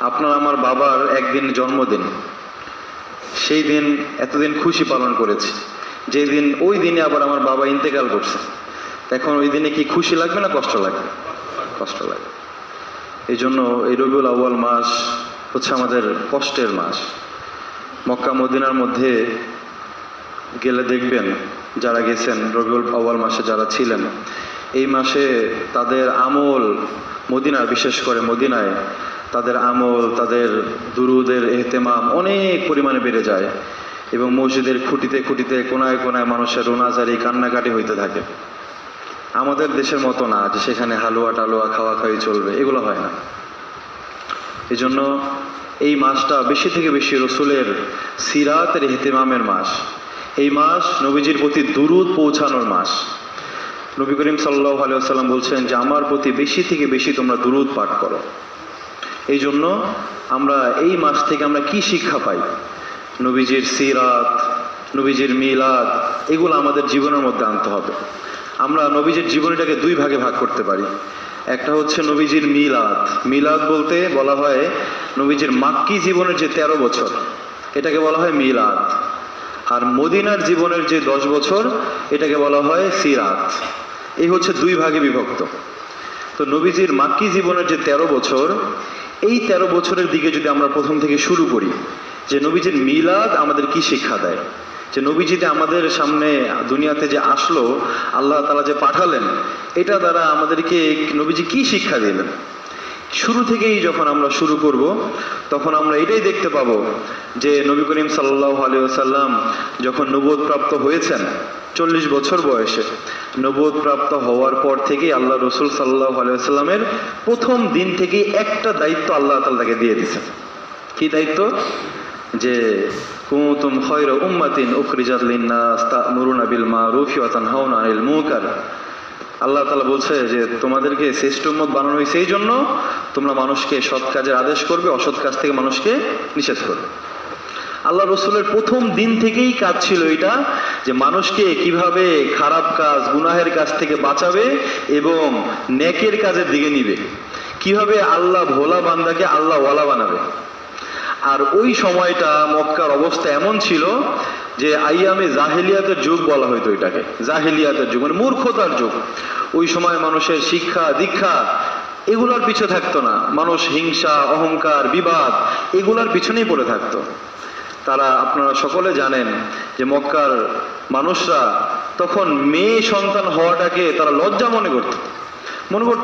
আপনার আমার বাবার একদিন জন্মদিন, সেই দিন এতদিন খুশি পালন করেছি, যেই দিন ওই দিনে আবার আমার বাবা ইন্তেকাল করছে। এখন ওই দিনে কি খুশি লাগবে না কষ্ট লাগবে? কষ্ট লাগবে। এই জন্য এই রবিউল আউয়াল মাস হচ্ছে আমাদের কষ্টের মাস। মক্কা মদিনার মধ্যে গেলে দেখবেন, যারা গেছেন রবিউল আউয়াল মাসে যারা ছিলেন, এই মাসে তাদের আমল মদিনার, বিশেষ করে মদিনায় তাদের আমল, তাদের দুরুদের এহতেমাম অনেক পরিমাণে বেড়ে যায় এবং মসজিদের খুঁটিতে খুঁটিতে কোনায় কোনায় মানুষের রোনাজারি কান্নাকাটি হইতে থাকে। আমাদের দেশের মতো না যে সেখানে হালুয়া টালুয়া খাওয়া খাওয়াই চলবে, এগুলো হয় না। এই জন্য এই মাসটা বেশি থেকে বেশি রসুলের সিরাতের ইহতেমামের মাস। এই মাস নবীজির প্রতি দুরুদ পৌঁছানোর মাস। নবী করিম সাল্লাল্লাহু আলাইহি ওয়াসাল্লাম বলছেন যে আমার প্রতি বেশি থেকে বেশি তোমরা দুরুদ পাঠ করো। এই জন্য আমরা এই মাস থেকে আমরা কি শিক্ষা পাই? নবীজির সিরাত, নবীজির মিলাদ, এগুলো আমাদের জীবনের মধ্যে আনতে হবে। আমরা নবীজির জীবনীটাকে দুই ভাগে ভাগ করতে পারি। একটা হচ্ছে নবীজির মিলাদ। মিলাদ বলতে বলা হয় নবীজির মাক্কি জীবনের যে 13 বছর, এটাকে বলা হয় মিলাদ। আর মদিনার জীবনের যে 10 বছর, এটাকে বলা হয় সিরাত। এই হচ্ছে দুই ভাগে বিভক্ত। তো নবীজির মাক্কি জীবনের যে 13 বছর, এই 13 বছরের দিকে যদি আমরা প্রথম থেকে শুরু করি, যে নবীজির মিলাদ আমাদের কি শিক্ষা দেয়, যে নবীজিতে আমাদের সামনে দুনিয়াতে যে আসলো, আল্লাহ তাআলা যে পাঠালেন, এটা দ্বারা আমাদেরকে নবীজি কি শিক্ষা দিলেন। শুরু থেকেই যখন আমরা শুরু করব, তখন আমরা এটাই দেখতে পাবো যে নবী করিম সাল্লাল্লাহু আলাইহি ওয়াসাল্লাম যখন নবুয়ত প্রাপ্ত হয়েছেন 40 বছর বয়সে, নবুয়ত প্রাপ্ত হওয়ার পর থেকেই আল্লাহ রসুল সাল্লাল্লাহু আলাইহি ওয়াসাল্লামের প্রথম দিন থেকেই একটা দায়িত্ব আল্লাহ তাআলা তাকে দিয়ে দিয়েছেন। কি দায়িত্ব? যে কুনতুম খায়রা উম্মাতিন উখরিজাত লিন-নাস তা'মুরুনা বিল মা'রুফি ওয়া তানহাউনা আনিল মুনকার। আল্লাহ তাআলা বলছে যে তোমাদেরকে শ্রেষ্ঠ উম্মত বানানো হয়েছে এই জন্য তোমরা মানুষকে সৎ কাজের আদেশ করবে, অসৎ কাজ থেকে মানুষকে নিষেধ করবে। আল্লাহ রসুলের প্রথম দিন থেকেই কাজ ছিল এটা, যে মানুষকে কিভাবে খারাপ কাজ, গুনাহের কাজ থেকে বাঁচাবে এবং নেকের কাজের দিকে নিবে, কিভাবে আল্লাহ ভোলা বান্দাকে আল্লাহ ওয়ালা বানাবে। আর ওই সময়টা মক্কার অবস্থা এমন ছিল যে আইয়ামে জাহেলিয়াতের যুগ বলা হইতো এটাকে। জাহেলিয়াতের যুগ মানে মূর্খতার যুগ। ওই সময় মানুষের শিক্ষা দীক্ষা এগুলার পিছনে থাকতো না, মানুষ হিংসা অহংকার বিবাদ এগুলার পিছনেই পড়ে থাকতো। তারা, আপনারা সকলে জানেন যে মক্কার মানুষরা তখন মেয়ে সন্তান হওয়াটাকে তারা লজ্জা মনে করতো।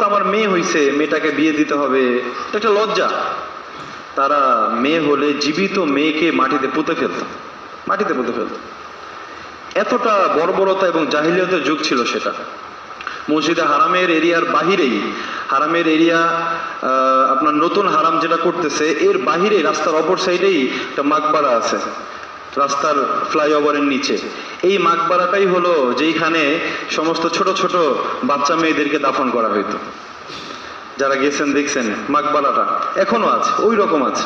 আমার মেয়ে হইছে, মেয়েটাকে বিয়ে দিতে হবে, এটা একটা লজ্জা। তারা মেয়ে হলে জীবিত মেয়েকে মাটিতে পুঁতে ফেলত। এতটা বর্বরতা এবং জাহিলিয়াতের যুগ ছিল সেটা। মসজিদে হারামের এরিয়ার বাহিরেই, হারামের এরিয়া আপনার নতুন হারাম যেটা করতেছে, এর বাহিরে রাস্তার অপর সাইডেই একটা মাকবারা আছে, রাস্তার ফ্লাইওভারের নিচে। এই মাকবারাটাই হলো যেইখানে সমস্ত ছোট ছোট বাচ্চা মেয়েদেরকে দাফন করা হইতো। যারা গেছেন দেখছেন মাকবারাটা এখনো আছে, ওই রকম আছে,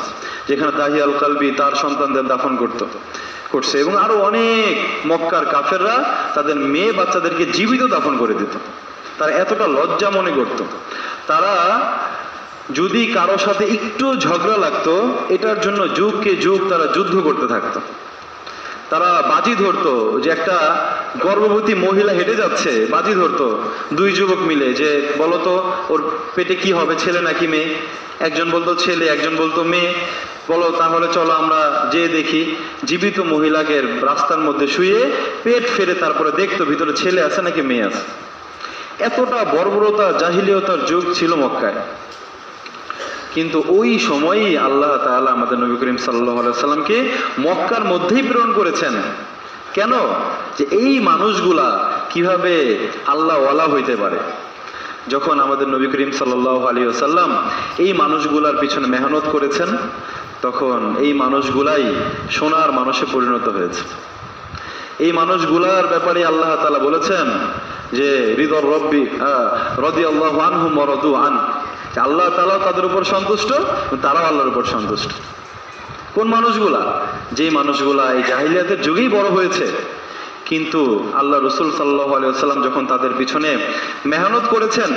যেখানে দাহিয়াল কালবি তার সন্তানদের দাফন করছে। এবং আরো অনেক মক্কার কাফেররা তাদের মেয়ে বাচ্চাদেরকে জীবিত দাফন করে দিত। তারা এতটা লজ্জা মনে করত। তারা যদি কারো সাথে একটু ঝগড়া লাগতো, এটার জন্য যুগকে যুগ তারা যুদ্ধ করতে থাকতো। তারা বাজি ধরতো, যে একটা গর্ভবতী মহিলা হেঁটে যাচ্ছে, বাজি ধরতো দুই যুবক মিলে, যে বলতো ওর পেটে কি হবে, ছেলে নাকি মেয়ে। একজন বলতো ছেলে, একজন বলতো মেয়ে। বলো তাহলে চলো আমরা যে দেখি। জীবিত মহিলাকে রাস্তার মধ্যে শুয়ে পেট ফেরে তারপরে দেখতো ভিতরে ছেলে আছে নাকি মেয়ে আছে। এতটা বর্বরতা জাহিলিয়তার যুগ ছিল মক্কায়। কিন্তু ওই সময়ই আল্লাহ তাআলা আমাদের নবী করিম সাল্লাল্লাহু আলাইহি সাল্লামকে মক্কার মধ্যেই প্রেরণ করেছেন। কেন? যে এই মানুষগুলা কিভাবে আল্লাহ ওয়ালা হইতে পারে। যখন আমাদের নবী করিম সাল্লাল্লাহু আলাইহি ওয়াসাল্লাম এই মানুষগুলার পিছনে মেহনত করেছেন, তখন এই মানুষগুলাই সোনার মানুষে পরিণত হয়েছে। এই মানুষগুলার ব্যাপারে আল্লাহ তাআলা বলেছেন যে রিদর রব্বি রাদিয়াল্লাহু আনহুম ওয়া রাদু আন, আল্লাহ তাআলা তাদের উপর সন্তুষ্ট, তারাও আল্লাহর উপর সন্তুষ্ট। কোন মানুষগুলা? যেই মানুষগুলা এই জাহিলিয়াতের যুগেই বড় হয়েছে, কিন্তু আল্লাহ রসুল সাল্লাল্লাহু আলাইহি ওয়াসাল্লাম যখন তাদের পিছনে মেহনত করেছেন,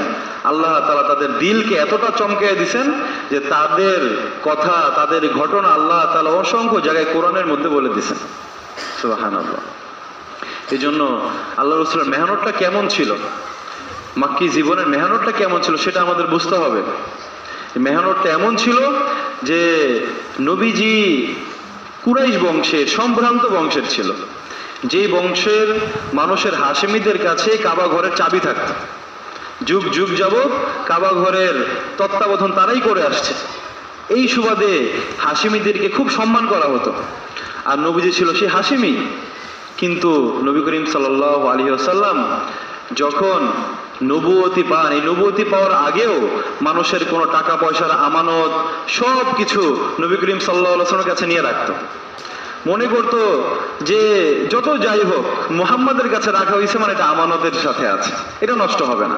আল্লাহ তাআলা তাদের দিলকে এতটা চমকে দিয়েছেন যে তাদের কথা, তাদের ঘটনা আল্লাহ তাআলা অসংখ্য জায়গায় কোরআনের মধ্যে বলে দিয়েছেন। সুবহানাল্লাহ। এই জন্য আল্লাহ রসুলের মেহনতটা কেমন ছিল, মাক্কি জীবনের মেহনতটা কেমন ছিল সেটা আমাদের বুঝতে হবে। মেহনতটা এমন ছিল যে নবীজি কুরাইশ বংশের, সম্ভ্রান্ত বংশের ছিল, যে বংশের মানুষের হাশেমিদের কাছে কাবা ঘরের চাবি থাকত। যুগ যুগ যাবৎ কাবা ঘরের তত্ত্বাবধান তারাই করে আসছে। এই সুবাদে হাশেমিদেরকে খুব সম্মান করা হতো, আর নবীজি ছিল সেই হাশেমি। কিন্তু নবী করিম সাল্লাল্লাহু আলাইহি ওয়াসাল্লাম যখন নবুয়তি পান, এই নবুয়তি পাওয়ার আগেও মানুষের কোনো টাকা পয়সার আমানত সব কিছু নবী করিম সাল্লাল্লাহু আলাইহি ওয়াসাল্লামের কাছে নিয়ে রাখতো। মনে করতো যে যত যাই হোক মুহাম্মাদের কাছে রাখা হয়েছে মানে এটা আমানতের সাথে আছে, এটা নষ্ট হবে না,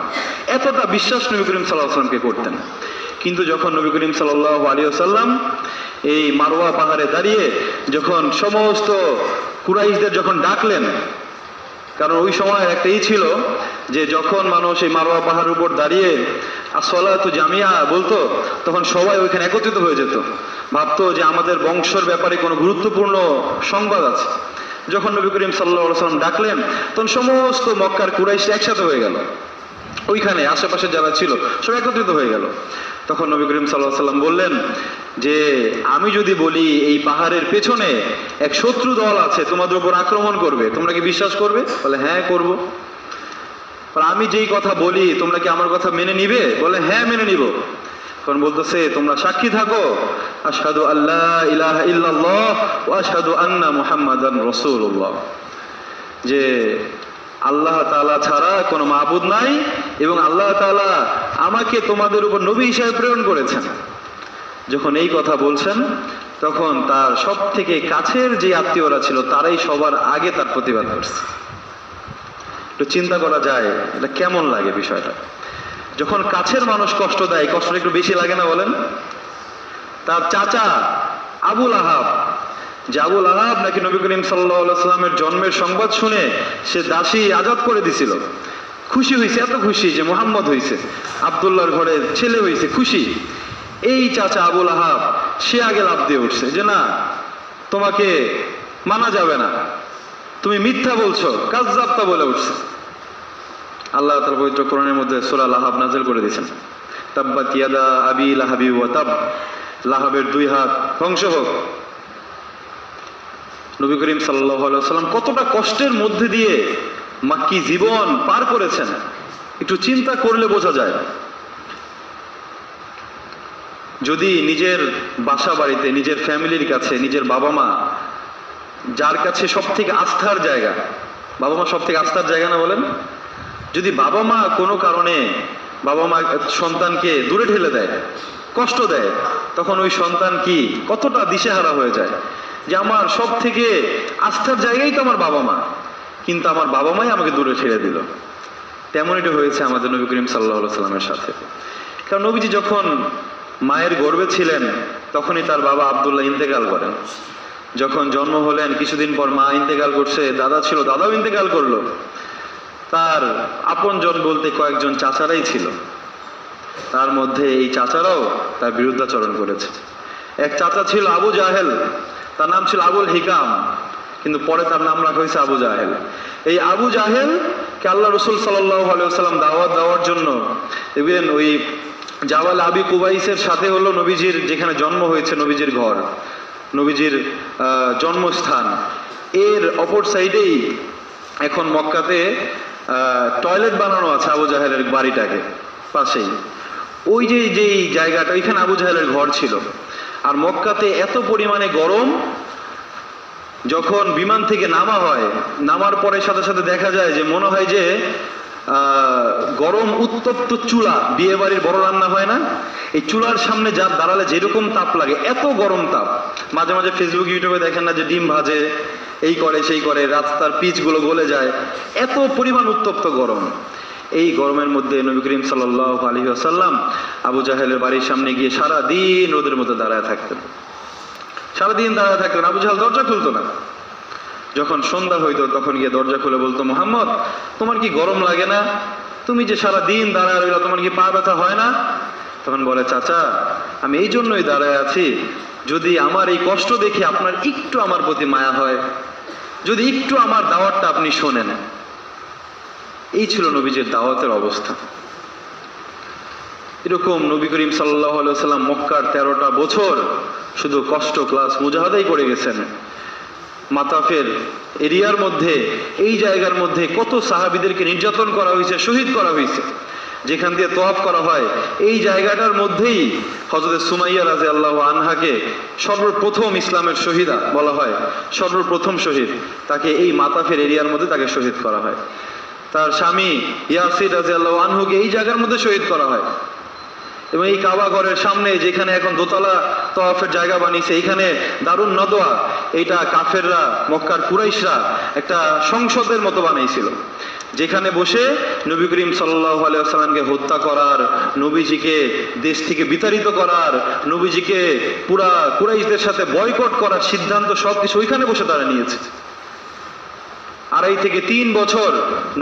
এতটা বিশ্বাস নবী করিম সাল্লাল্লাহু আলাইহি ওয়াসাল্লামকে করতেন। কিন্তু যখন নবী করিম সাল্লাল্লাহু আলাইহি ওয়াসাল্লাম এই মারওয়া পাহাড়ে দাঁড়িয়ে যখন সমস্ত কুরাইশদের যখন ডাকলেন, কারণ ওই সময় একটাই ছিল যে যখন মানুষ এই মারওয়া পাহাড়ের উপর দাঁড়িয়ে আসসালাতু জামিয়া বলতো, তখন সবাই ওইখানে একত্রিত হয়ে যেত, ভাবতো যে আমাদের বংশের ব্যাপারে কোনো গুরুত্বপূর্ণ সংবাদ আছে। যখন নবী করিম সাল্লাল্লাহু আলাইহি ওয়াসাল্লাম ডাকলেন, তখন সমস্ত মক্কার কুরাইশ একসাথে হয়ে গেল, ওইখানে আশেপাশে যারা ছিল সব একত্রিত হয়ে গেল। তখন নবী করিম সাল্লাল্লাহু আলাইহি ওয়াসাল্লাম বললেন যে আমি যদি বলি এই পাহাড়ের পেছনে এক শত্রু দল আছে তোমাদের উপর আক্রমণ করবে, তোমরা কি বিশ্বাস করবে? বলে হ্যাঁ করব। আমি যেই কথা বলি তোমরা কি আমার কথা মেনে নিবে? বলে হ্যাঁ মেনে নিব। তখন বলতেছে তোমরা সাক্ষী থাকো, আশহাদু আল্লা ইলাহা ইল্লাল্লাহ ওয়া আশহাদু আন্না মুহাম্মাদান রাসূলুল্লাহ, যে আল্লাহ তাআলা ছাড়া কোনো মাবুদ নাই এবং আল্লাহ তাআলা আমাকে তোমাদের উপর নবী হিসেবে প্রেরণ করেছেন। যখন এই কথা বলছেন তখন তার সব থেকে কাছের যে আত্মীয়রা ছিল তারাই সবার আগে তার প্রতিবাদ করছে। একটু চিন্তা করা যায় এটা কেমন লাগে বিষয়টা। যখন কাছের মানুষ কষ্ট দেয়, কষ্টটা একটু বেশি লাগে না বলেন? তার চাচা আবুল আহাব, যে আবুল আহাব নাকি নবী করিম সাল্লাল্লাহু আলাইহি ওয়াসাল্লামের জন্মের সংবাদ শুনে সে দাসী আজাদ করে দিছিল, খুশি হয়েছে, এত খুশি যে মুহাম্মদ হয়েছে, আব্দুল্লাহর ঘরে ছেলে হয়েছে, খুশি। এই চাচা আবুল আহাব সে আগে লাফ দিয়ে উঠছে যে না, তোমাকে মানা যাবে না, তুমি মিথ্যা বলছো, কাযযাবতা বলে উঠছে। আল্লাহ তাআলা পবিত্র কোরআনের মধ্যে সূরা লাহাব নাযিল করে দিয়েছেন, তাব্বাত ইয়াদা আবি লাহাবি ওয়া তাব, লাহাবের দুই হাত ধ্বংস হোক। নবী করিম সাল্লাল্লাহু আলাইহি ওয়াসাল্লাম কতটা কষ্টের মধ্যে দিয়ে মাক্কি জীবন পার করেছেন একটু চিন্তা করলে বোঝা যায়। যদি নিজের বাসা বাড়িতে, নিজের ফ্যামিলির কাছে, নিজের বাবা মা, যার কাছে সব থেকে আস্থার জায়গা, বাবা মা সব থেকে আস্থার জায়গা না বলেন? যদি বাবা মা কোনো কারণে বাবা মা সন্তানকে দূরে ঠেলে দেয়, কষ্ট দেয়, তখন ওই সন্তান কি কতটা দিশেহারা হয়ে যায় যে আমার সব থেকে আস্থার জায়গাই তো আমার বাবা মা, কিন্তু আমার বাবা মাই আমাকে দূরে ঠেলে দিল। তেমন এটা হয়েছে আমাদের নবী করিম সাল্লাল্লাহু আলাইহি ওয়াসাল্লামের সাথে। কারণ নবীজি যখন মায়ের গর্ভে ছিলেন তখনই তার বাবা আব্দুল্লাহ ইন্তেকাল করেন। যখন জন্ম হলেন কিছুদিন পর মা ইন্তেকাল করছে, দাদা ছিল, দাদাও ইন্তেকাল করলো। তার আপনজন বলতে কয়েকজন চাচারাই ছিল, তার মধ্যে এই চাচারাও তার বিরুদ্ধাচরণ করেছে। এক চাচা ছিল আবু জাহেল, তার নাম ছিল আবুল হিকাম, কিন্তু পরে তার নাম রাখা হয়েছে আবু জাহেল। এই আবু জাহেল কে আল্লাহ রাসূল সাল্লাল্লাহু আলাইহি ওয়াসাল্লাম দাওয়াত দেওয়ার জন্য দেখবেন ওই জাবাল আবি কুবাইসের সাথে হলো নবীজির যেখানে জন্ম হয়েছে, নবীজির ঘর, নবীজির জন্মস্থান, এর অপর সাইডেই এখন মক্কাতে টয়লেট বানানো আছে আবু জাহেলের বাড়িটাকে পাশেই। ওই যে যেই জায়গাটা, ওইখানে আবু জাহেলের ঘর ছিল। আর মক্কাতে এত পরিমাণে গরম, যখন বিমান থেকে নামা হয়, নামার পরে সাথে সাথে দেখা যায় যে মনে হয় যে গরম উত্তপ্ত চুলা, বিয়ে বাড়ির বড় রান্না হয় না, এই চুলার সামনে যার দাঁড়ালে যেরকম তাপ লাগে, এত গরম তাপ। মাঝে মাঝে ফেসবুক ইউটিউবে দেখেন না যে ডিম ভাজে, এই করে সেই করে, রাস্তার পিচগুলো গলে যায়, এত পরিমাণ উত্তপ্ত গরম। এই গরমের মধ্যে নবী করিম সাল্লাল্লাহু আলাইহি ওয়াসাল্লাম আবু জাহেলের বাড়ির সামনে গিয়ে সারাদিন রোদের মধ্যে দাঁড়ায় থাকতেন, সারাদিন দাঁড়ায় থাকতেন। আবু জাহেল দরজা খুলতো না, যখন সন্ধ্যা হইতো তখন গিয়ে দরজা খুলে বলতো, মুহাম্মদ তোমার কি গরম লাগে না? তুমি যে সারা দিন দাঁড়ায় রইলা, তোমার কি পা ব্যথা হয় না? তখন বলে, চাচা আমি এই জন্যই দাঁড়ায় আছি, যদি আমার এই কষ্ট দেখে আপনার একটু আমার প্রতি মায়া হয়, যদি একটু আমার দাওয়াতটা আপনি শোনেন। এই ছিল নবীজির দাওয়াতের অবস্থা। এরকম নবী করিম সাল্লাল্লাহু আলাইহি ওয়াসাল্লাম মক্কার 13টা বছর শুধু কষ্ট প্লাস মুজাহাদাই করে গেছেন। মাতাফের এরিয়ার মধ্যে, এই জায়গার মধ্যে কত সাহাবীদেরকে নির্যাতন করা হয়েছে, শহীদ করা হয়েছে। যেখান দিয়ে তওয়াফ করা হয় এই জায়গাটার মধ্যেই হযরত সুমাইয়া রাদিয়াল্লাহু আনহাকে সর্বপ্রথম ইসলামের শহীদা বলা হয়, সর্বপ্রথম শহীদ। তাকে এই মাতাফের এরিয়ার মধ্যে তাকে শহীদ করা হয়। তার স্বামী ইয়াসির রাদিয়াল্লাহু আনহুকে এই জায়গার মধ্যে শহীদ করা হয়। এবং এই কাবা ঘরের সামনে যেখানে এখন দোতলা তওয়াফের জায়গা বানিয়েছে, এইখানে দারুন নদওয়া, এইটা কাফেররা, মক্কার কুরাইশরা একটা সংসদের মতো বানিয়েছিল, যেখানে বসে নবী করিম সাল্লাল্লাহু আলাইহি ওয়াসাল্লামকে হত্যা করার, নবীজিকে দেশ থেকে বিতাড়িত করার, নবীজিকে পুরা কুরাইশদের সাথে বয়কট করার সিদ্ধান্ত সবকিছু ওইখানে বসে তারা নিয়েছে। 2.5 থেকে 3 বছর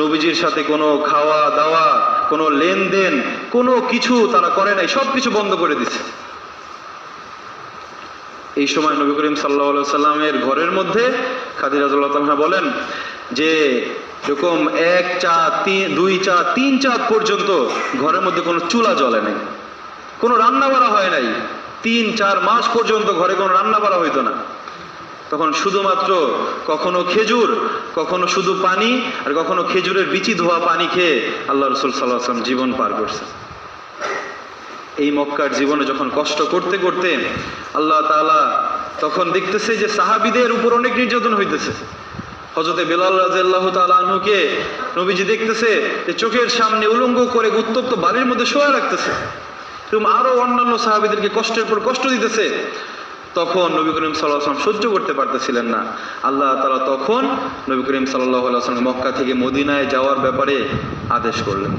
নবীজির সাথে কোনো খাওয়া দাওয়া, কোনো লেনদেন, কোনো কিছু তারা করে নাই, সবকিছু বন্ধ করে দিছে। এই সময় নবী করিম সাল্লাল্লাহু আলাইহি ওয়াসাল্লামের ঘরের মধ্যে খাদিজা রাদিয়াল্লাহু তাআলা বলেন যে এরকম 1 চাঁদ 2 চাঁদ 3 চাঁদ পর্যন্ত ঘরের মধ্যে কোনো চুলা জ্বলে নাই, কোনো রান্না বাড়া হয় নাই। 3-4 মাস পর্যন্ত ঘরে কোনো রান্না বাড়া হইতো না। তখন শুধুমাত্র কখনো খেজুর, কখনো শুধু পানি, আর কখনো খেজুরের বিচি ধোয়া পানি খেয়ে আল্লাহ রাসূল সাল্লাল্লাহু আলাইহি ওয়াসাল্লাম জীবন পার করছে। এই মক্কার জীবনে যখন কষ্ট করতে করতে আল্লাহ তাআলা তখন দেখতেছে যে সাহাবীদের উপর অনেক নির্যাতন হইতেছে। হযরতে বেলাল রাদিয়াল্লাহু তাআলা আনহুকে নবীজি দেখতেছে যে চোখের সামনে উলঙ্গ করে উত্তপ্ত বালির মধ্যে শোয়া রাখতেছে, এবং আরো অন্যান্য সাহাবীদেরকে কষ্টের পর কষ্ট দিতেছে। তখন নবী করিম সাল্লাল্লাহু আলাইহি ওয়াসাল্লাম সহ্য করতে পারতেছিলেন না। আল্লাহ তাআলা তখন নবী করিম সাল্লাল্লাহু আলাইহি ওয়াসাল্লাম মক্কা থেকে মদিনায় যাওয়ার ব্যাপারে আদেশ করলেন।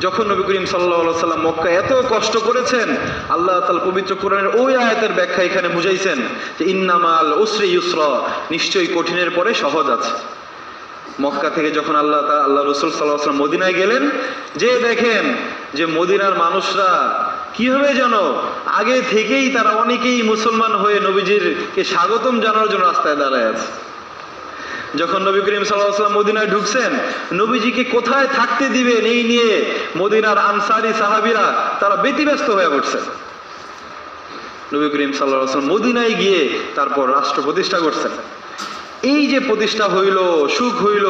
যখন নবী করিম সাল্লাল্লাহু আলাইহি ওয়াসাল্লাম মক্কা এত কষ্ট করেছেন, আল্লাহ তাআলা পবিত্র কোরআনের ওই আয়াতের ব্যাখ্যা এখানে বুঝাইছেন যে ইন্নামাল উসরি ইউসরা, নিশ্চয়ই কঠিনের পরে সহজ আছে। মক্কা থেকে যখন আল্লাহ রাসূল সাল্লাল্লাহু আলাইহি ওয়াসাল্লাম মদিনায় গেলেন, যে দেখেন যে মদিনার মানুষরা কিভাবে যেন আগে থেকেই তারা অনেকেই মুসলমান হয়ে নবীজিরকে স্বাগতম জানানোর জন্য রাস্তায় দাঁড়ায় আছে। যখন নবী করিম সাল্লাল্লাহু আলাইহি ওয়াসাল্লাম মদিনায় ঢুকছেন, নবীজিকে কোথায় থাকতে দিবেন এই নিয়ে মদিনার আনসারী সাহাবীরা তারা ব্যতিব্যস্ত হয়ে পড়ছেন। নবী করিম সাল্লাল্লাহু আলাইহি ওয়াসাল্লাম মদিনায় গিয়ে তারপর রাষ্ট্র প্রতিষ্ঠা করছেন। এই যে প্রতিষ্ঠা হইল, সুখ হইল,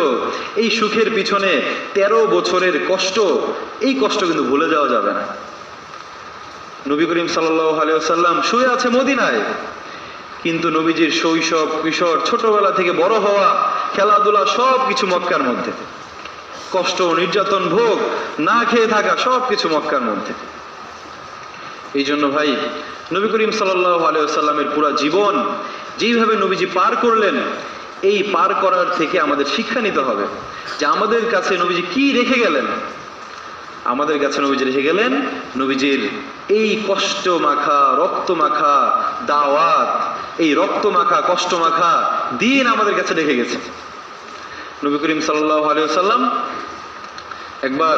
এই সুখের পিছনে 13 বছরের কষ্ট, এই কষ্ট কিন্তু ভুলে যাওয়া যাবে না। নবী করিম সাল্লাল্লাহু আলাইহি ওয়াসাল্লাম শুয়ে আছে মদিনায়, কিন্তু নবীজির শৈশব, কিশোর, ছোটবেলা থেকে বড় হওয়া, খেলাধুলা সবকিছু মক্কার মধ্যে, কষ্ট, নির্যাতন, ভোগ, না খেয়ে থাকা সবকিছু মক্কার মধ্যে। এই জন্য ভাই, নবী করিম সাল্লাল্লাহু আলাইহি ওয়াসাল্লামের পুরা জীবন যেইভাবে নবীজি পার করলেন, এই পার করার থেকে আমাদের শিক্ষা নিতে হবে যে আমাদের কাছে নবীজি কি রেখে গেলেন। আমাদের কাছে নবীজি রেখে গেলেন নবীজির এই কষ্ট মাখা, রক্ত মাখা দাওয়াত, এই রক্ত মাখা, কষ্ট মাখা দিন আমাদের কাছে রেখে গেছে। নবী করিম সাল্লাল্লাহু আলাইহি ওয়াসাল্লাম একবার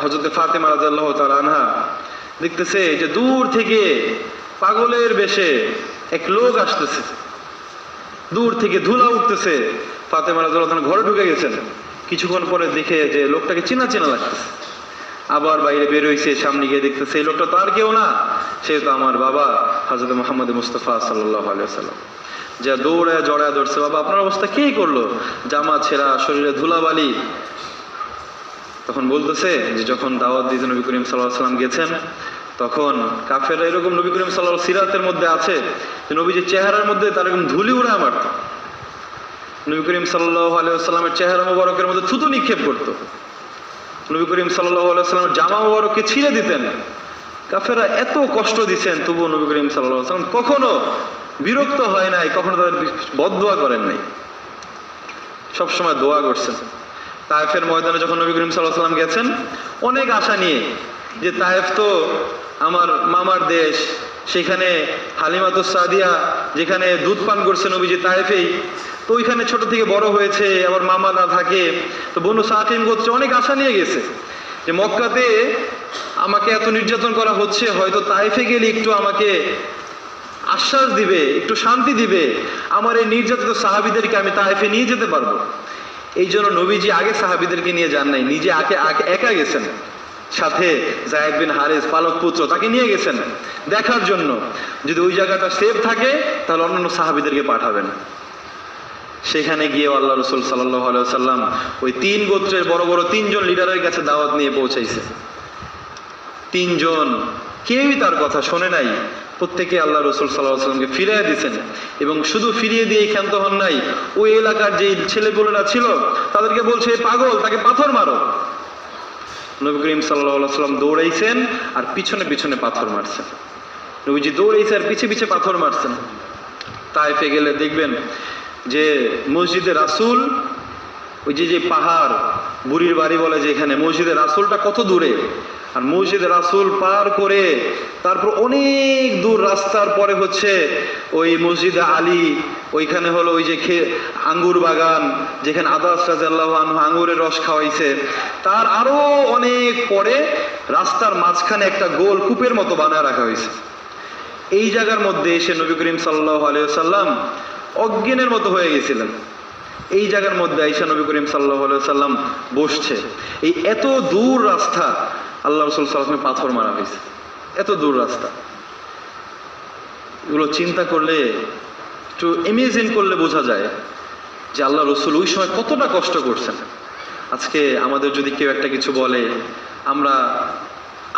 হযরত ফাতেমা রাদিয়াল্লাহু তাআলা আনহা দেখতেছে যে দূর থেকে পাগলের বেশে এক লোক আসতেছে, দূর থেকে ধুলা উঠতেছে। ফাতেমা রাদিয়াল্লাহু তাআলা ঘরে ঢুকে গেছেন। কিছুক্ষণ পরে দেখে যে লোকটাকে চেনা চেনা লাগতেছে, আবার বাইরে বের হইছে, সামনে গিয়ে দেখতেছে এই লোকটা তো আর কেউ না, সে তো আমার বাবা হযরত মুহাম্মদ মুস্তাফা সাল্লাল্লাহু আলাইহি ওয়াসাল্লাম। যা দৌড়ায় জড়ায় ধরছে, বাবা আপনার অবস্থা কে করলো, জামা ছেঁড়া, শরীরে ধুলাবালি। তখন বলতেছে যে যখন দাওয়াত দিতে নবী করিম সাল্লাল্লাহু আলাইহি ওয়াসাল্লাম গেছেন, তখন কাফেররা এরকম নবী করিম সাল্লাল্লাহু আলাইহি সিরাতের মধ্যে আছে যে নবীজির চেহারার মধ্যে তার এরকম ধুলি উড়ায় মারত। নবী করিম সাল্লাল্লাহু আলাইহি ওয়াসাল্লামের চেহারা মোবারকের মধ্যে থুতু নিক্ষেপ করত। নবী করিম সাল্লাল্লাহু আলাইহি ওয়াসাল্লামের জামা মোবারককে ছিঁড়ে দিতেন। কাফেররা এত কষ্ট দিচ্ছেন, তবুও নবী করিম সাল্লাল্লাহু আলাইহি ওয়াসাল্লাম কখনো বিরক্ত হয় নাই, কখনো তাদের বদদোয়া করেন নাই, সবসময় দোয়া করছেন। তায়েফের ময়দানে যখন নবী করিম সাল্লাল্লাহু আলাইহি ওয়াসাল্লাম গেছেন অনেক আশা নিয়ে, যে তায়েফ তো আমার মামার দেশ, সেখানে হালিমাতুস সাদিয়া যেখানে দুধ পান করছে নবীজি তায়েফেই, তো ওইখানে ছোট থেকে বড় হয়েছে, আবার মামারা থাকে। তো বনু সাকিম গোত্রে অনেক আশা নিয়ে গেছে যে মক্কাতে আমাকে এত নির্যাতন করা হচ্ছে, হয়তো তায়েফে গেলে একটু আমাকে আশ্বাস দিবে, একটু শান্তি দিবে, আমার এই নির্যাতিত সাহাবীদেরকে আমি তায়েফে নিয়ে যেতে পারবো। এই জন্য নবীজি আগে সাহাবীদেরকে নিয়ে যান নাই, নিজে একা গেছেন, সাথে যায়েদ বিন হারিস পালক পুত্র তাকে নিয়ে গেছেন দেখার জন্য, যদি ওই জায়গাটা সেফ থাকে তাহলে অন্যান্য সাহাবীদেরকে পাঠাবেন। সেখানে গিয়ে আল্লাহ রসুল সাল্লাল্লাহু আলাইহি ওয়াসাল্লাম ওই 3 গোত্রের বড় বড় 3 জন লিডারের কাছে দাওয়াত নিয়ে পৌঁছাইছে। 3 জন কেউই তার কথা শোনে নাই, প্রত্যেকে আল্লাহ রসুল সাল্লাল্লাহু আলাইহি ওয়াসাল্লামকে ফিরিয়ে দিয়েছেন। এবং শুধু ফিরিয়ে দিয়ে ক্ষান্ত হন নাই, ওই এলাকার যে ছেলেগুলোরা ছিল তাদেরকে বলছে পাগল, তাকে পাথর মারো। নবী করিম সাল্লাল্লাহু আলাইহি ওয়াসাল্লাম দৌড়াইছেন আর পিছনে পিছনে পাথর মারছেন। নবীজি দৌড়াইছে আর পিছে পিছে পাথর মারছেন। তায়েফে গেলে দেখবেন যে মসজিদে রাসূল, ওই যে পাহাড় বুড়ির বাড়ি বলে যে এখানে, মসজিদে রাসূলটা কত দূরে, আর মসজিদে রাসূল পার করে তারপর অনেক দূর রাস্তার পরে হচ্ছে ওই মসজিদে আলী, ওইখানে হলো ওই যে আঙ্গুর বাগান যেখানে আদাস রাদিয়াল্লাহু আনহু আঙ্গুরের রস খাওয়াইছে, তার আরো অনেক পরে রাস্তার মাঝখানে একটা গোল কূপের মতো বানায় রাখা হয়েছে। এই জায়গার মধ্যে এসে নবী করিম সাল্লাল্লাহু আলাইহি ওয়াসাল্লাম অজ্ঞানের মতো হয়ে গেছিলেন। এই জায়গার মধ্যে আয়েশা নবী করিম সাল্লাল্লাহু আলাইহি ওয়াসাল্লাম বসছে। এই এত দূর রাস্তা আল্লাহ রাসূল সাল্লাল্লাহু আলাইহি ওয়াসাল্লাম পাথর মারা হয়েছে, এত দূর রাস্তা। এগুলো চিন্তা করলে, একটু ইমেজিন করলে বোঝা যায় যে আল্লাহ রসুল ওই সময় কতটা কষ্ট করছেন। আজকে আমাদের যদি কেউ একটা কিছু বলে, আমরা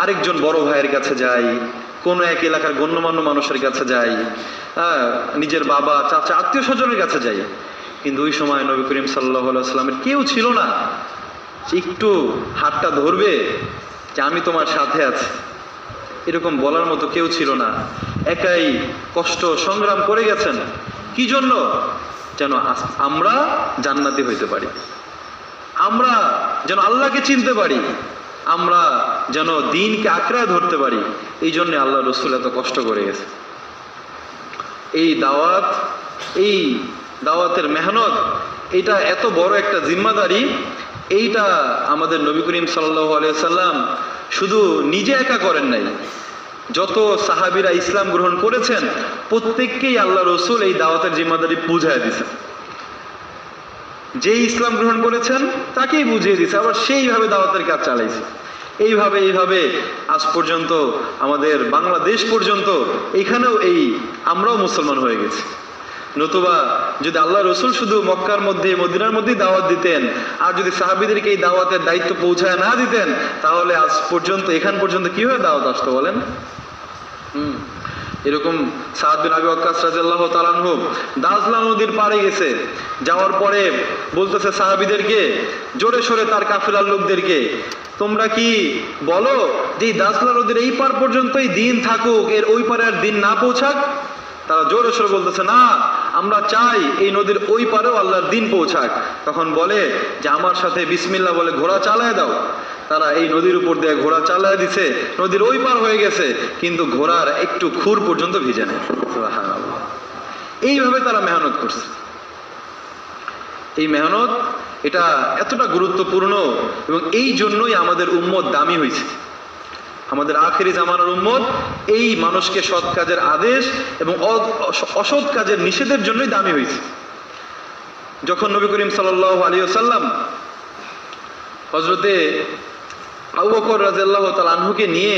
আরেকজন বড় ভাইয়ের কাছে যাই, কোনো এক এলাকার গণ্যমান্য মানুষের কাছে যাই, নিজের বাবা চাচা আত্মীয় স্বজনের কাছে যাই, কিন্তু ওই সময় নবী করিম সাল্লাল্লাহু আলাইহি ওয়াসাল্লামের কেউ ছিল না একটু হাতটা ধরবে যে আমি তোমার সাথে আছি, এরকম বলার মতো কেউ ছিল না। একাই কষ্ট সংগ্রাম করে গেছেন। কি জন্য? যেন আমরা জান্নাতি হইতে পারি, আমরা যেন আল্লাহকে চিনতে পারি, আমরা যেন দ্বীনকে আঁকড়ায় ধরতে পারি। এই জন্য আল্লাহ রসুল এত কষ্ট করে গেছে। এই দাওয়াতের মেহনত, এটা এত বড় একটা জিম্মাদারি, এইটা আমাদের নবী করিম সাল্লাল্লাহু আলাইহি ওয়াসাল্লাম শুধু নিজে একা করেন নাই, যত সাহাবীরা ইসলাম গ্রহণ করেছেন প্রত্যেককেই আল্লাহ রসুল এই দাওয়াতের জিম্মাদারি বুঝায় দিয়েছেন। যে ইসলাম গ্রহণ করেছেন তাকেই বুঝিয়ে দিয়েছে, আবার সেইভাবে দাওয়াতের কাজ চালাইছে। এইভাবে আজ পর্যন্ত আমাদের বাংলাদেশ পর্যন্ত এইখানেও আমরাও মুসলমান হয়ে গেছি। নতুবা যদি আল্লাহ রসুল শুধু মক্কার মধ্যে মদিনার মধ্যেই দাওয়াত দিতেন, আর যদি সাহাবীদেরকে এই দাওয়াতের দায়িত্ব পৌঁছায় না দিতেন, তাহলে আজ পর্যন্ত এখান পর্যন্ত কিভাবে দাওয়াত আসতো বলেন? এরকম সাদ বিন আবি ওয়াক্কাস রাদিয়াল্লাহু তাআলা আনহু দাজলা নদীর পাড়ে গেছে, যাওয়ার পরে বলতেছে সাহাবীদেরকে, জোরে সোরে তার কাফেলার লোকদেরকে, তোমরা কি বলো যে দাজলা নদীর এই পার পর্যন্তই দিন থাকুক, এর ওই পারে আর দিন না পৌঁছাক? তারা জোরে সোরে বলতেছে, না, আমরা চাই এই নদীর ওই পারেও আল্লাহর দিন পৌঁছাক। তখন বলে যে আমার সাথে বিসমিল্লাহ বলে ঘোড়া চালায় দাও। তারা এই নদীর উপর দিয়ে ঘোড়া চালায় দিছে, নদীর ওই পার হয়ে গেছে, কিন্তু ঘোড়ার একটু খুর পর্যন্ত ভিজে নেই। সুবহানাল্লাহ। এইভাবে তারা মেহনত করছে। এই মেহনত এটা এতটা গুরুত্বপূর্ণ, এবং এই জন্যই আমাদের উম্মত দামি হয়েছে। আমাদের আখেরি জামানার উম্মত এই মানুষকে সৎ কাজের আদেশ এবং অসৎ কাজের নিষেধের জন্যই দামি হয়েছে। যখন নবী করিম সাল্লাল্লাহু আলাইহি ওয়াসাল্লাম হযরতে আবু বকর রাদিয়াল্লাহু তাআলা আনহুকে নিয়ে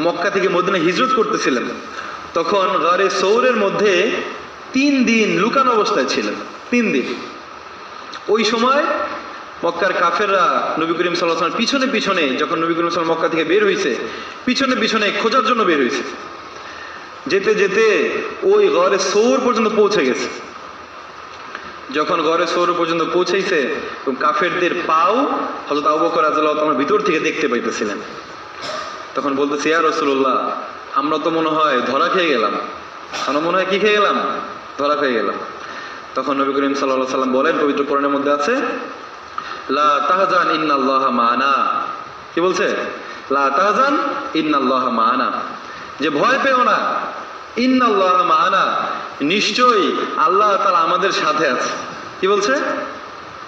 মক্কা থেকে মদিনা হিজরত করতেছিলেন, তখন গারে সৌরের মধ্যে 3 দিন লুকানো অবস্থায় ছিলেন। 3 দিন। ওই সময় মক্কার কাফেররা নবী করিম সাল্লাল্লাহু আলাইহি ওয়াসাল্লাম পিছনে পিছনে, যখন নবী করিম সাল্লাল্লাহু আলাইহি ওয়াসাল্লাম মক্কা থেকে বের হয়েছে, পিছনে পিছনে খোঁজার জন্য বের হয়েছে। যেতে যেতে ওই গারে সৌর পর্যন্ত পৌঁছে গেছে। যখন গড়ে সৌর পর্যন্ত পৌঁছেছে, কাফেরদের পাও হযরত আবু বকর রাদিয়াল্লাহু তাআলা ভিতর থেকে দেখতে পাইতেছিলেন। তখন বলতেছে, ইয়া রাসূলুল্লাহ, আমরা তো মনে হয় ধরা খেয়ে গেলাম। আমরা মনে হয় কি খেয়ে গেলাম? ধরা খেয়ে গেলাম। তখন নবী করিম সাল্লাল্লাহু আলাইহি ওয়াসাল্লাম বলেন, পবিত্র কোরআনের মধ্যে আছে, লা তাহজান ইন্নাল্লাহা মা'ানা। কি বলছে? লা তাহজান ইন্নাল্লাহা মা'ানা, যে ভয় পেও না, ইন্নাল্লাহা মা'ানা, নিশ্চয়ই আল্লাহ তাআলা আমাদের সাথে আছে। কি বলছে?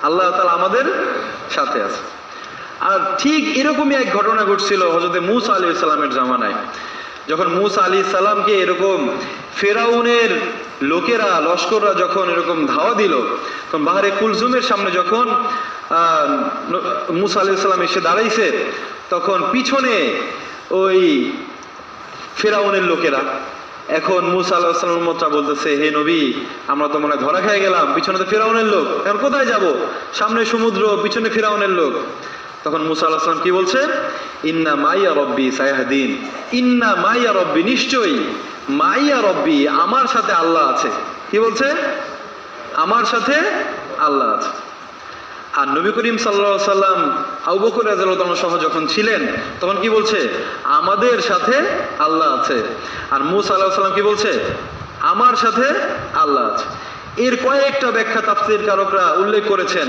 আল্লাহ তাআলা আমাদের সাথে আছে। আর ঠিক এরকমই এক ঘটনা ঘটছিল হযরত মূসা আলাইহিস সালামের জামানায়। যখন মূসা আলাইহিস সালামকে এরকম ফেরাউনের লোকেরা, লস্কররা যখন এরকম ধাওয়া দিল, তখন বাহরে কুলসুমের সামনে যখন মূসা আলাইহিস সালাম এসে দাঁড়াইছে, তখন পিছনে ওই ফেরাউনের লোকেরা, এখন মূসা আলাইহিস সালামের মতটা বলতেছে, হে নবী, আমরা তো মনে হয় ধরা খেয়ে গেলাম, পিছনে তো ফেরাউনের লোক, এখন কোথায় যাব? সামনে সমুদ্র, পিছনে ফেরাউনের লোক। তখন মূসা আলাইহিস সালাম কি বলছে? ইন্না মাইয়া রব্বি সায়াহদিন, ইন্না মাইয়া রব্বি, নিশ্চয়ই মাইয়া রব্বি, আমার সাথে আল্লাহ আছে। কি বলছে? আমার সাথে আল্লাহ আছে। আর নবী করিম সাল্লাল্লাহু আলাইহি সাল্লাম আবু বকর রাদিয়াল্লাহু তাআলা সহ যখন ছিলেন, তখন কি বলছে? আমাদের সাথে আল্লাহ আছে। আর মূসা আলাইহিস সালাম কি বলছে? আমার সাথে আল্লাহ আছে। এর কয়েকটা ব্যাখ্যা তাফসীর কারকরা উল্লেখ করেছেন।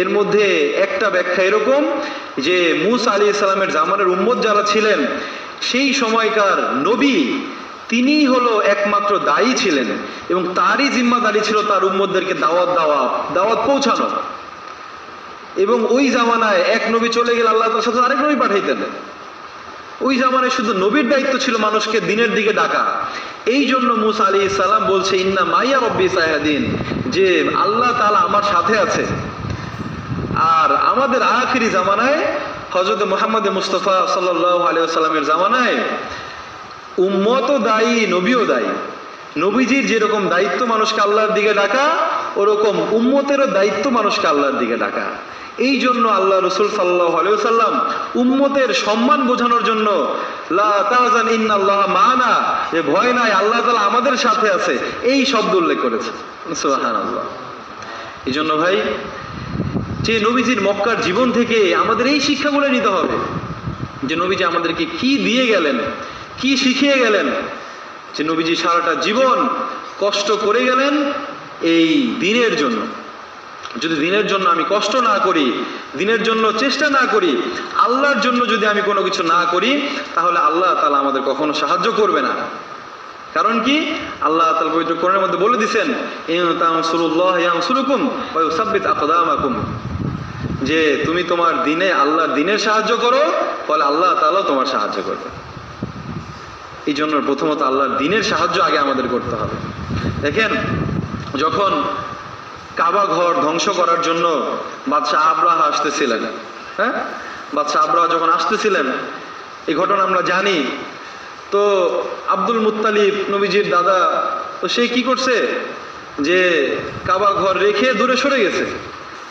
এর মধ্যে একটা ব্যাখ্যা এরকম যে মূসা আলাইহিস সালামের জামানার উম্মত যারা ছিলেন, সেই সময়কার নবী তিনিই হলো একমাত্র দায়ী ছিলেন, এবং তারই জিম্মাদারি ছিল তার উম্মতদেরকে দাওয়াত পৌঁছানো। এবং ওই জামানায় এক নবী চলে গেলে আল্লাহ তাআলা সাথে আরেক নবী পাঠাইতেন। ওই জামানায় শুধু নবীর দায়িত্ব ছিল মানুষকে দিনের দিকে ডাকা। এই জন্য মূসা আলাইহিস সালাম বলছে ইন্না মাইয়া রব্বি সায়াহদিন, যে আল্লাহ তাআলা আমার সাথে আছে। আর আমাদের আখিরি জামানায় হযরত মুহাম্মদ মুস্তাফা সাল্লাল্লাহু আলাইহি ওয়াসাল্লামের জামানায় উম্মতও দায়ী, নবীও দায়ী। নবীজির যেরকম দায়িত্ব মানুষকে আল্লাহর দিকে ডাকা, ওরকম উম্মতেরও দায়িত্ব মানুষকে আল্লাহর দিকে ডাকা। এই জন্য আল্লাহ রাসূল সাল্লাল্লাহু আলাইহি ওয়াসাল্লাম উম্মতের সম্মান বোঝানোর জন্য লা তাহজান ইন্নাল্লাহা মা'ানা, যে ভয় নাই, আল্লাহ তাআলা আমাদের সাথে আছে, এই শব্দ উল্লেখ করেছে। সুবহানাল্লাহ। এই জন্য ভাই, যে নবীজির মক্কার জীবন থেকে আমাদের এই শিক্ষাগুলো নিতে হবে, যে নবীজি আমাদেরকে কি দিয়ে গেলেন, কি শিখিয়ে গেলেন। যে নবীজি সারাটা জীবন কষ্ট করে গেলেন এই দিনের জন্য। যদি দিনের জন্য আমি কষ্ট না করি, দিনের জন্য চেষ্টা না করি, আল্লাহর জন্য যদি আমি কোনো কিছু না করি, তাহলে আল্লাহ তাআলা আমাদের কখনো সাহায্য করবে না। কারণ কি? আল্লাহ তাআলা পবিত্র কোরআনের মধ্যে বলে দিয়েছেন, ইন তানসুরুল্লাহ ইয়ানসুরুকুম ওয়া ইউসাব্বিত আকদামাকুম, যে তুমি তোমার দিনে আল্লাহর দিনের সাহায্য করো, ফলে আল্লাহ তাআলা তোমার সাহায্য করবে। এই জন্য প্রথমত আল্লাহর দিনের সাহায্য আগে আমাদের করতে হবে। দেখেন, যখন কাবা ঘর ধ্বংস করার জন্য বাদশাহ আবরাহা আসতেছিলেন, হ্যাঁ, বাদশাহ আবরাহা যখন আসতেছিলেন, এই ঘটনা আমরা জানি। তো আব্দুল মুত্তালিব নবীজির দাদা, তো সে কি করছে? যে কাবা ঘর রেখে দূরে সরে গেছে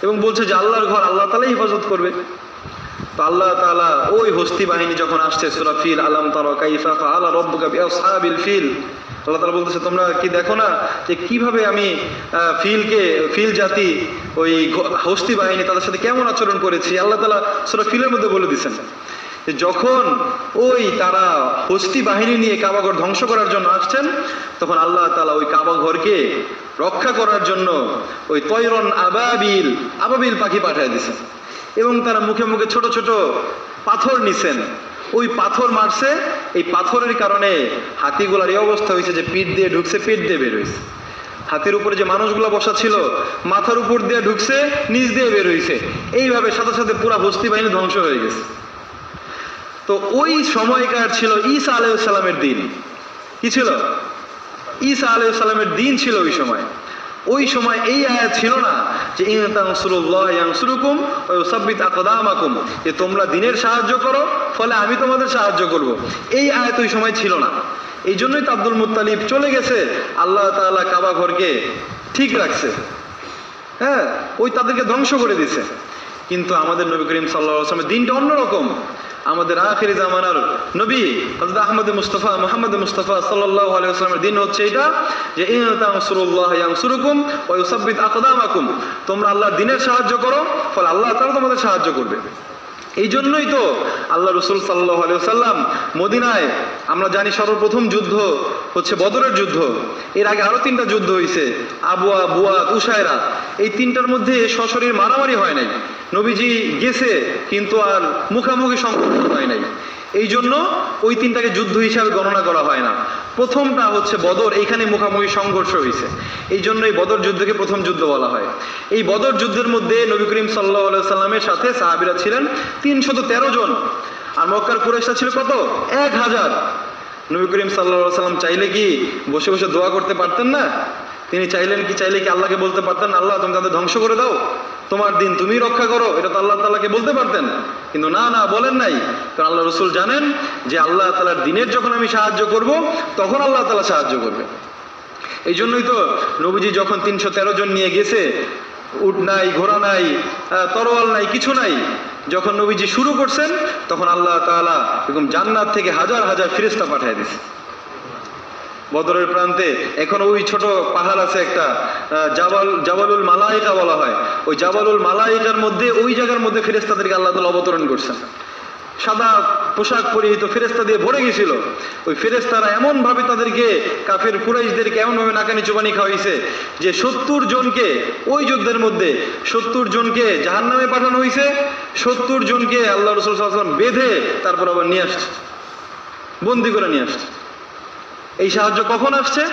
এবং বলছে যে আল্লাহর ঘর আল্লাহ তাআলাই হেফাজত করবে। তো আল্লাহ তাআলা ওই হস্তি বাহিনী যখন আসছে, সূরা ফিল, আলাম তারা কাইফা ফাআলা রাব্বুকা বিআসহাবিল ফিল, আল্লাহ তাআলা বলতেছে, তোমরা কি দেখো না যে কিভাবে আমি ফিল জাতি, ওই হস্তি বাহিনী, তাদের সাথে কেমন আচরণ করেছি। আল্লাহ তাআলা সূরা ফিলের মধ্যে বলে দিয়েছেন যে যখন ওই তারা হস্তি বাহিনী নিয়ে কাবা ঘর ধ্বংস করার জন্য আসছেন, তখন আল্লাহ তাআলা ওই কাবা ঘরকে রক্ষা করার জন্য ওই তয়রন আবাবিল পাখি পাঠিয়ে দিয়েছেন, এবং তারা মুখে মুখে ছোট ছোট পাথর নিছেন। ওই পাথর মারছে, এই পাথরের কারণে হাতিগুলার এই অবস্থা হয়েছে যে পিঠ দিয়ে ঢুকছে, পেট দিয়ে বের হয়েছে। হাতির উপরে যে মানুষগুলো বসা ছিল, মাথার উপর দিয়ে ঢুকছে, নিচ দিয়ে বের হয়েছে। এইভাবে সাথে সাথে পুরা হস্তি বাহিনী ধ্বংস হয়ে গেছে। তো ওই সময়কার ছিল ঈসা আলাইহিস সালামের দিন। কি ছিল? ঈসা আলাইহিস সালামের দিন ছিল ওই সময়। ওই সময় এই আয়াত ছিল না যে ইন তানসুরুল্লাহ ইয়ানসুরুকুম ওয়া ইউসাব্বিত আকদামাকুম, যে তোমরা দিনের সাহায্য করো, ফলে আমি তোমাদের সাহায্য করব। এই আয়াত ওই সময় ছিল না। এই জন্যই তো আব্দুল মুত্তালিব চলে গেছে, আল্লাহ তাআলা কাবা ঘরকে ঠিক রাখছে, হ্যাঁ, ওই তাদেরকে ধ্বংস করে দিছে। কিন্তু আমাদের নবী করিম সাল্লাল্লাহু আলাইহি ওয়াসাল্লামের দিনটা অন্যরকম। আমাদের আখিরি জামানার নবী হযরত মুহাম্মদ মুস্তাফা সাল্লাল্লাহু আলাইহি ওয়াসাল্লামের দিন হচ্ছে এটা, যে ইন তানসুরুল্লাহ ইয়ানসুরুকুম ওয়া ইউসাব্বিত আকদামাকুম, তোমরা আল্লাহর দিনের সাহায্য করো, ফলে আল্লাহ তাআলা তোমাদের সাহায্য করবে। এই জন্যই তো আল্লাহ রাসূল সাল্লাল্লাহু আলাইহি ওয়াসাল্লাম মদিনায়, আমরা জানি সর্বপ্রথম যুদ্ধ হচ্ছে বদরের যুদ্ধ। এর আগে আরো 3টা যুদ্ধ হয়েছে, আবওয়া, বুয়াত, উসায়রা। এই 3টার মধ্যে সশরীর মারামারি হয় নাই। নবীজি গেছে কিন্তু আর মুখামুখি সংঘর্ষ হয় নাই। এই জন্য ওই 3টাকে যুদ্ধ হিসাবে গণনা করা হয় না। প্রথমটা হচ্ছে বদর, এইখানে মুখামুখি সংঘর্ষ হয়েছে, এই জন্য এই বদর যুদ্ধকে প্রথম যুদ্ধ বলা হয়। এই বদর যুদ্ধের মধ্যে নবী করিম সাল্লাল্লাহু আলাইহি সাল্লামের সাথে সাহাবীরা ছিলেন 313 জন, আর মক্কার কুরাইশরা ছিল কত? 1000। নবী করিম সাল্লাল্লাহু আলাইহি সাল্লাম চাইলে কি বসে বসে দোয়া করতে পারতেন না? তিনি চাইলে কি আল্লাহকে বলতে পারতেন, আল্লাহ তুমি তাদের ধ্বংস করে দাও, তোমার দিন তুমি রক্ষা করো, এটা তো আল্লাহ তাআলাকে বলতে পারতেন? কিন্তু না, বলেন নাই। কারণ আল্লাহ রাসূল জানেন যে আল্লাহ তাআলার দিনের যখন আমি সাহায্য করব, তখন আল্লাহ তাআলা সাহায্য করবে। এই জন্যই তো নবীজি যখন 313 জন নিয়ে গেছে, উট নাই, ঘোড়া নাই, তরোয়াল নাই, কিছু নাই, যখন নবীজি শুরু করছেন, তখন আল্লাহ তাআলা এরকম জান্নাত থেকে হাজার হাজার ফেরেশতা পাঠিয়ে দিয়েছে। বদরের প্রান্তে এখন ওই ছোট পাহাড় আছে একটা, জাবালুল মালাইকা বলা হয়, ওই জাবালুল মালাইকার মধ্যে, ওই জায়গার মধ্যে ফেরেশতাদেরকে আল্লাহ তাআলা অবতরণ করছেন। সাদা পোশাক পরিহিত ফেরেশতা দিয়ে ভরে গেছিল। ওই ফেরেশতারা এমন ভাবে তাদেরকে, কাফের কুরাইশদেরকে এমন ভাবে নাকানি চুবানি খাওয়াইছে যে 70 জনকে ওই যুদ্ধের মধ্যে 70 জনকে জাহান্নামে পাঠানো হয়েছে, 70 জনকে আল্লাহ রাসূল সাল্লাল্লাহু আলাইহি ওয়াসাল্লাম বেঁধে তারপর আবার নিয়ে আসছে, বন্দি করে নিয়ে আসছে। এই সাহায্য কখন আসছে?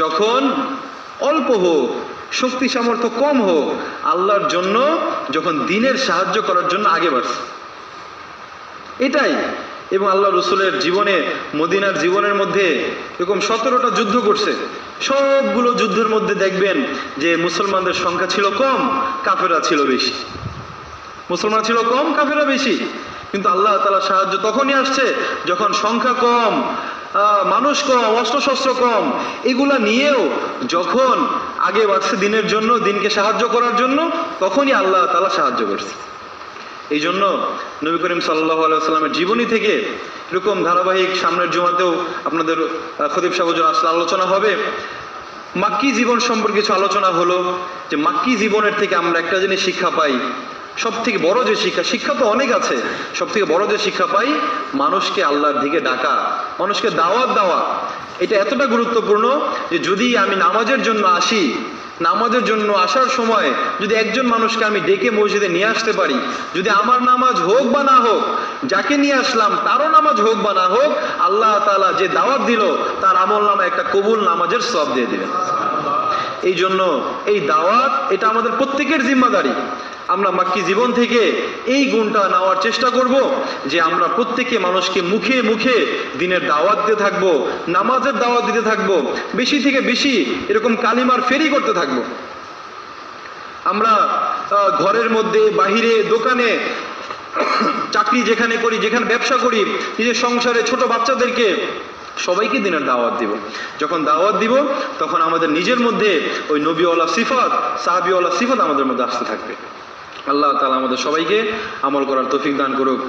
যখন অল্প হোক, শক্তি সামর্থ্য কম হোক, আল্লাহর জন্য যখন দিনের সাহায্য করার জন্য আগে বাড়ছে, এটাই। এবং আল্লাহ রসুলের জীবনে, মদিনার জীবনের মধ্যে এরকম 17টা যুদ্ধ করছে। সবগুলো যুদ্ধের মধ্যে দেখবেন যে মুসলমানদের সংখ্যা ছিল কম, কাফেররা ছিল বেশি। মুসলমান ছিল কম, কাফেররা বেশি। কিন্তু আল্লাহ তাআলা সাহায্য তখনই আসছে যখন সংখ্যা কম, মানুষ কম, অস্ত্রশস্ত্র কম, এগুলা নিয়েও যখন আগে বাড়ছে দিনের জন্য, দিনকে সাহায্য করার জন্য, তখনই আল্লাহ তাআলা সাহায্য করছে। এই জন্য নবী করিম সাল্লাল্লাহু আলাইহি ওয়াসাল্লামের জীবনী থেকে এরকম ধারাবাহিক সামনের জুমাতেও আপনাদের খতিব সাহেব হুজুর আসলে আলোচনা হবে। মাক্কি জীবন সম্পর্কে কিছু আলোচনা হলো, যে মাক্কি জীবনের থেকে আমরা একটা জিনিস শিক্ষা পাই, সব থেকে বড় যে শিক্ষা তো অনেক আছে, সব থেকে বড় যে শিক্ষা পাই, মানুষকে আল্লাহর দিকে ডাকা, মানুষকে দাওয়াত দেওয়া। এটা এতটা গুরুত্বপূর্ণ যে যদি আমি নামাজের জন্য আসি, নামাজের জন্য আসার সময় যদি একজন মানুষকে আমি ডেকে মসজিদে নিয়ে আসতে পারি, যদি আমার নামাজ হোক বা না হোক, যাকে নিয়ে আসলাম তারও নামাজ হোক বা না হোক, আল্লাহ তাআলা যে দাওয়াত দিল তার আমল নামা একটা কবুল নামাজের সওয়াব দিয়ে দিবেন। এই জন্য এই দাওয়াত, এটা আমাদের প্রত্যেকের জিম্মাদারি। আমরা মাক্কি জীবন থেকে এই গুণটা নেওয়ার চেষ্টা করব যে আমরা প্রত্যেকে মানুষকে মুখে মুখে দিনের দাওয়াত দিতে থাকবো, নামাজের দাওয়াত দিতে থাকবো, বেশি থেকে বেশি এরকম কালিমার ফেরি করতে থাকবো। আমরা ঘরের মধ্যে, বাহিরে, দোকানে, চাকরি যেখানে করি, যেখানে ব্যবসা করি, নিজের সংসারে ছোট বাচ্চাদেরকে সবাইকে দিনের দাওয়াত দিব। যখন দাওয়াত দিব তখন আমাদের নিজের মধ্যে ওই নবীওয়ালা সিফাত, সাহাবীওয়ালা সিফাত আমাদের মধ্যে আসতে থাকবে। আল্লাহ তাআলা আমাদের সবাইকে আমল করার তৌফিক দান করুক।